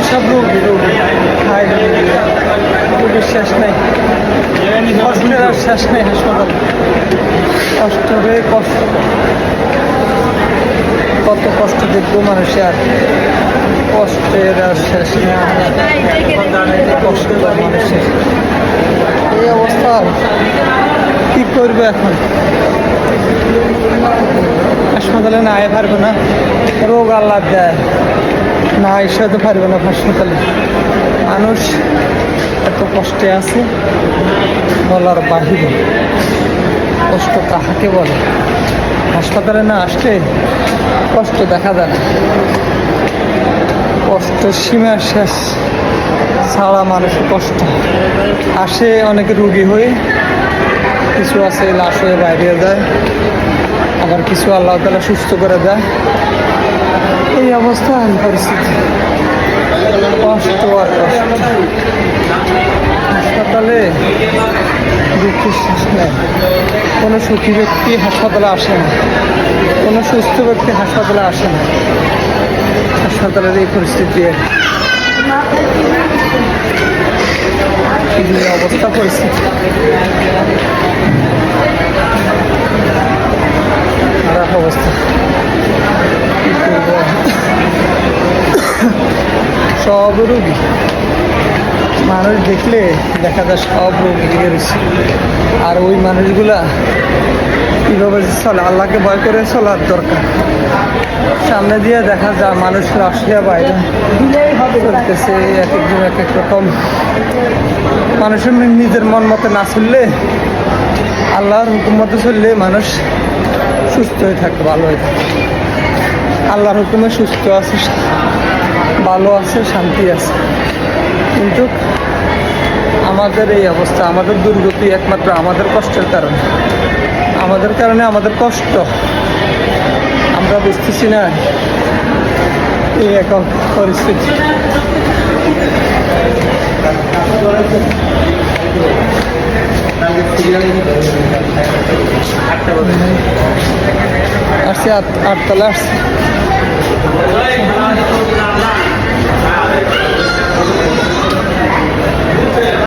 সব রোগী রোগী খাই রোগীর শেষ নেই, কষ্টের আর শেষ নেই হাসপাতাল। কষ্ট হয়ে কষ্ট, কত কষ্ট দেখবো মানুষের, আর কষ্টের আর শেষ নেই। কষ্ট মানুষের এই অবস্থা, কি করবে এখন? হাসপাতালে না আয় পারবে না, রোগ আল্লাহ দেয় না, এসে পারবে না হাসপাতালে। মানুষ এত কষ্টে আছে বলার বাহিরে। কষ্ট কাহাকে বলে? হাসপাতালে না আসলে কষ্ট দেখা যায় না, কষ্ট সীমা শেষ ছাড়া মানুষের কষ্ট আসে। অনেকে রুগী হয়ে, কিছু আছে লাশ হয়ে বাইরে যায়, আবার কিছু আল্লাহ তাআলা সুস্থ করে দেয়। এই অবস্থা পরিস্থিতি, কষ্ট আর কষ্ট। হাসপাতালে দুঃখের শেষ নেই। কোনো সুখী ব্যক্তি হাসপাতালে আসে না, কোনো সুস্থ ব্যক্তি হাসপাতালে আসে না। হাসপাতালের এই পরিস্থিতি, অবস্থা পরিস্থিতি খারাপ অবস্থা। সব রোগী, মানুষ দেখলে দেখা যায় সব রোগী রয়েছে। আর ওই মানুষগুলা কীভাবে চলে? আল্লাহকে ভয় করে চলার দরকার। সামনে দিয়ে দেখা যায় মানুষ রাশিয়া বাইরে চলতেছে, এক একজন এক এক রকম। মানুষের নিজের মন মতো না চললে, আল্লাহর হুকুম মতো চললে মানুষ সুস্থ হয়ে থাকে, ভালো হয়ে থাকে। আল্লাহর হুকুমে সুস্থ আছে, ভালো আছে, শান্তি আছে। কিন্তু আমাদের এই অবস্থা, আমাদের দুর্গতি একমাত্র আমাদের কষ্টের কারণে। আমাদের কারণে আমাদের কষ্ট, আমরা বুঝতেছি না এই এখন পরিস্থিতি। আসছে 8 তলা আসছে।